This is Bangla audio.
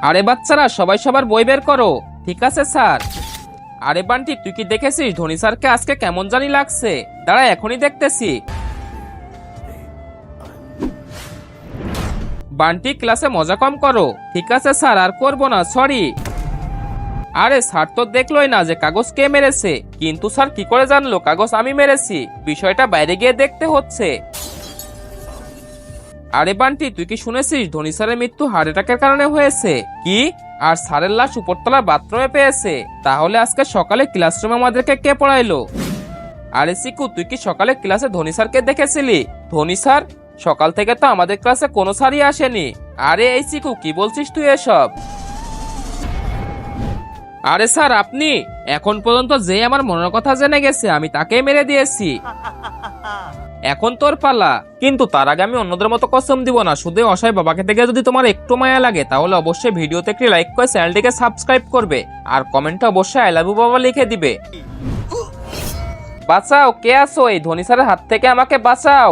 আরে বাচ্চারা সবাই সবার বই বের করো। ঠিক আছে স্যার। আরে বান্টি তুই কি দেখেছিস ধনী স্যারকে আজকে কেমন জানি লাগছে? দাঁড়া এখনই দেখতেছি। বান্টি ক্লাসে মজা কম করো। ঠিক আছে স্যার, আর করবো না, সরি। আরে স্যার তো দেখলোই না যে কাগজ কে মেরেছে, কিন্তু স্যার কি করে জানলো কাগজ আমি মেরেছি? বিষয়টা বাইরে গিয়ে দেখতে হচ্ছে। আরে বান্টি তুই কি শুনেছিস ধনী স্যারের মৃত্যু হার্ট অ্যাটাকের কারণে হয়েছে? কি? আর স্যারের লাশ উপরতলার বাথরুমে পেয়েছে? তাহলে আজকে সকালে ক্লাসরুমে আমাদেরকে কে পড়াইলো? আরে সিকু তুই কি সকালে ক্লাসে ধনী স্যারকে দেখেছিলি? ধনী স্যার? সকাল থেকে তো আমাদের ক্লাসে কোনো স্যারই আসেনি। আরে এই সিকু কি বলছিস তুই এসব? আরে স্যার আপনি? এখন পর্যন্ত যে আমার মনের কথা জেনে গেছে আমি তাকেই মেরে দিয়েছি। এখন তোর পালা, কিন্তু তার আগে আমি অন্যদের মতো কসম দিব না। শুধু অসহায় বাবাকে থেকে যদি তোমার একটু মায়া লাগে তাহলে অবশ্যই ভিডিওতে একটি লাইক করে চ্যানেলটিকে সাবস্ক্রাইব করবে, আর কমেন্টে অবশ্যই আই লাভ ইউ বাবা লিখে দিবে। বাঁচাও, কে আছো? এই ধনী স্যারের হাত থেকে আমাকে বাঁচাও।